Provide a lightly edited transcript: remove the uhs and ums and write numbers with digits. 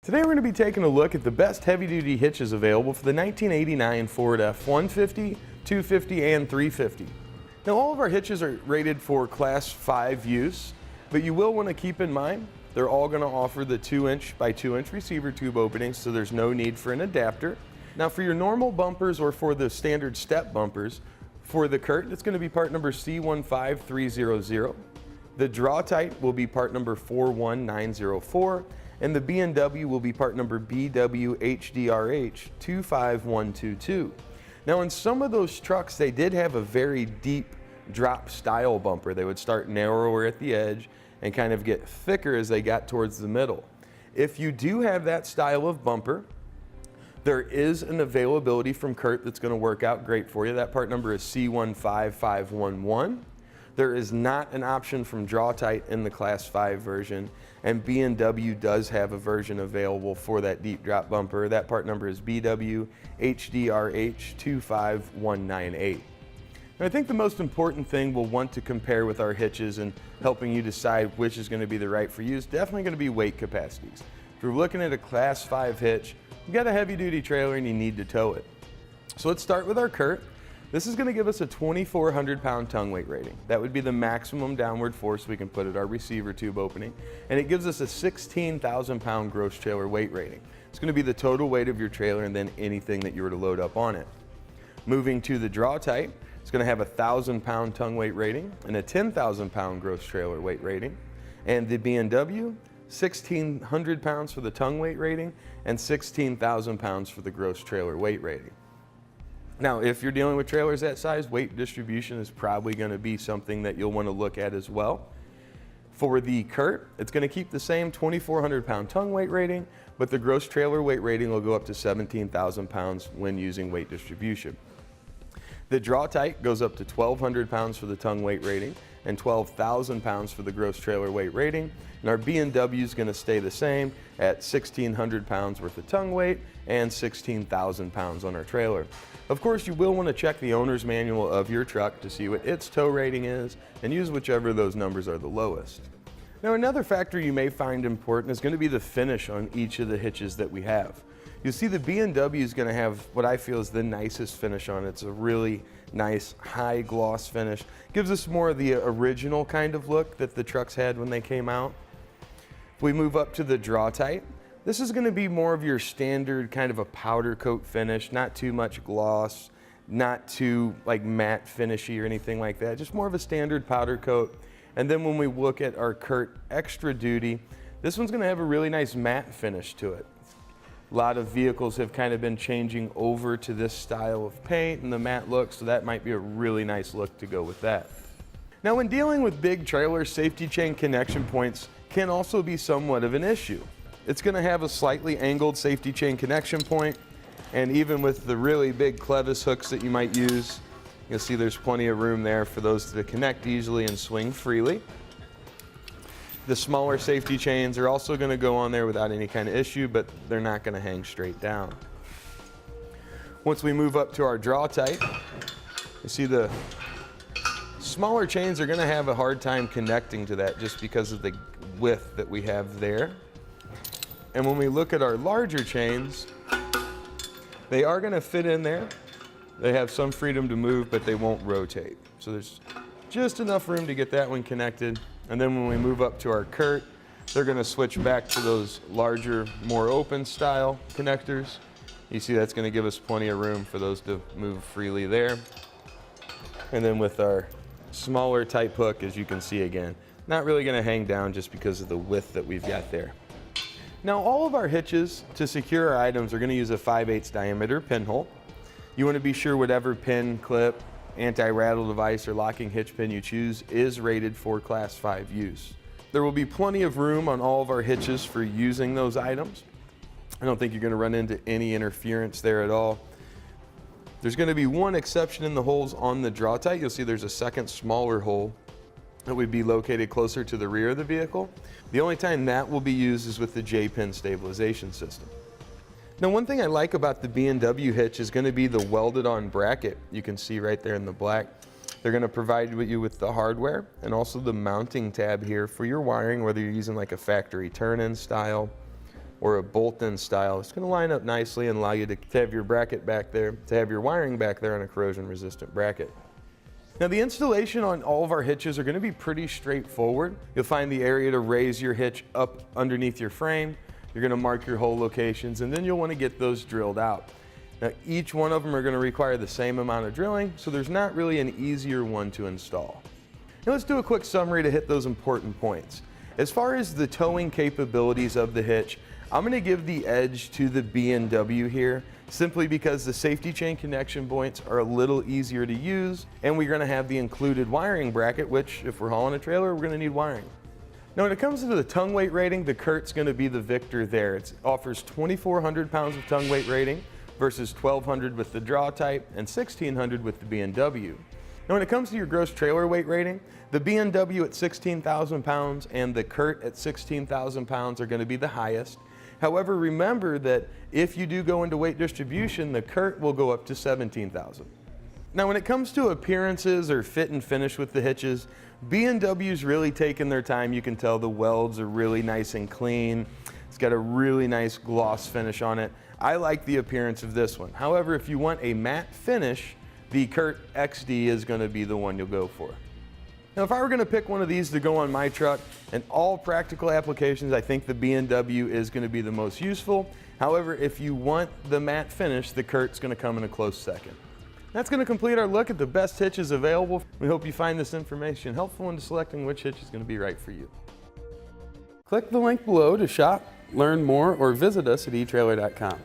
Today we're going to be taking a look at the best heavy-duty hitches available for the 1989 Ford F-150, 250, and 350. Now all of our hitches are rated for Class 5 use, but you will want to keep in mind they're all going to offer the 2" by 2" receiver tube openings, so there's no need for an adapter. Now for your normal bumpers or for the standard step bumpers, for the Curt, it's going to be part number C15300. The Draw-Tite will be part number 41904. And the B&W will be part number BWHDRH 25122. Now in some of those trucks, they did have a very deep drop style bumper. They would start narrower at the edge and kind of get thicker as they got towards the middle. If you do have that style of bumper, there is an availability from Curt that's going to work out great for you. That part number is C15511. There is not an option from Draw-Tite in the Class 5 version, and B&W does have a version available for that deep drop bumper. That part number is BWHDRH 25198. And I think the most important thing we'll want to compare with our hitches and helping you decide which is going to be the right for you is definitely going to be weight capacities. If you're looking at a Class 5 hitch, you've got a heavy-duty trailer and you need to tow it. So let's start with our Curt. This is going to give us a 2,400 pound tongue weight rating. That would be the maximum downward force we can put at our receiver tube opening. And it gives us a 16,000 pound gross trailer weight rating. It's going to be the total weight of your trailer and then anything that you were to load up on it. Moving to the Draw-Tite, it's going to have a 1,000 pound tongue weight rating and a 10,000 pound gross trailer weight rating. And the B&W, 1,600 pounds for the tongue weight rating and 16,000 pounds for the gross trailer weight rating. Now, if you're dealing with trailers that size, weight distribution is probably going to be something that you'll want to look at as well. For the Curt, it's going to keep the same 2,400 pound tongue weight rating, but the gross trailer weight rating will go up to 17,000 pounds when using weight distribution. The Draw-Tite goes up to 1,200 pounds for the tongue weight rating and 12,000 pounds for the gross trailer weight rating. And our B&W is going to stay the same at 1,600 pounds worth of tongue weight and 16,000 pounds on our trailer. Of course, you will want to check the owner's manual of your truck to see what its tow rating is and use whichever of those numbers are the lowest. Now, another factor you may find important is going to be the finish on each of the hitches that we have. You'll see the B&W is going to have what I feel is the nicest finish on it. It's a really nice high gloss finish. Gives us more of the original kind of look that the trucks had when they came out. If we move up to the Draw-Tite, this is going to be more of your standard kind of a powder coat finish, not too much gloss, not too like matte finishy or anything like that, just more of a standard powder coat. And then when we look at our Curt Extra Duty, this one's going to have a really nice matte finish to it. A lot of vehicles have kind of been changing over to this style of paint and the matte look, so that might be a really nice look to go with that. Now when dealing with big trailers, safety chain connection points can also be somewhat of an issue. It's going to have a slightly angled safety chain connection point, and even with the really big clevis hooks that you might use, you'll see there's plenty of room there for those to connect easily and swing freely. The smaller safety chains are also going to go on there without any kind of issue, but they're not going to hang straight down. Once we move up to our Draw-Tite, you see the smaller chains are going to have a hard time connecting to that just because of the width that we have there. And when we look at our larger chains, they are going to fit in there. They have some freedom to move, but they won't rotate. So there's just enough room to get that one connected. And then when we move up to our Curt, they're going to switch back to those larger, more open style connectors. You see that's going to give us plenty of room for those to move freely there. And then with our smaller type hook, as you can see again, not really going to hang down just because of the width that we've got there. Now all of our hitches to secure our items are going to use a 5/8 diameter pinhole. You want to be sure whatever pin, clip, anti-rattle device or locking hitch pin you choose is rated for Class 5 use. There will be plenty of room on all of our hitches for using those items. I don't think you're going to run into any interference there at all. There's going to be one exception in the holes on the Draw-Tite. You'll see there's a second smaller hole that would be located closer to the rear of the vehicle. The only time that will be used is with the J-pin stabilization system. Now one thing I like about the B&W hitch is going to be the welded on bracket. You can see right there in the black. They're going to provide you with the hardware and also the mounting tab here for your wiring, whether you're using like a factory turn-in style or a bolt-in style. It's going to line up nicely and allow you to have your bracket back there, to have your wiring back there on a corrosion-resistant bracket. Now the installation on all of our hitches are going to be pretty straightforward. You'll find the area to raise your hitch up underneath your frame. You're going to mark your hole locations, and then you'll want to get those drilled out. Now each one of them are going to require the same amount of drilling, so there's not really an easier one to install. Now let's do a quick summary to hit those important points. As far as the towing capabilities of the hitch, I'm going to give the edge to the B&W here, simply because the safety chain connection points are a little easier to use, and we're going to have the included wiring bracket, which if we're hauling a trailer, we're going to need wiring. Now when it comes to the tongue weight rating, the Curt's going to be the victor there. It offers 2,400 pounds of tongue weight rating versus 1,200 with the Draw-Tite and 1,600 with the B&W. Now when it comes to your gross trailer weight rating, the B&W at 16,000 pounds and the Curt at 16,000 pounds are going to be the highest. However, remember that if you do go into weight distribution, the Curt will go up to 17,000. Now when it comes to appearances or fit and finish with the hitches, B&W's really taken their time. You can tell the welds are really nice and clean. It's got a really nice gloss finish on it. I like the appearance of this one. However, if you want a matte finish, the Curt XD is going to be the one you'll go for. Now if I were going to pick one of these to go on my truck, in all practical applications, I think the B&W is going to be the most useful. However, if you want the matte finish, the Curt's going to come in a close second. That's going to complete our look at the best hitches available. We hope you find this information helpful in selecting which hitch is going to be right for you. Click the link below to shop, learn more, or visit us at etrailer.com.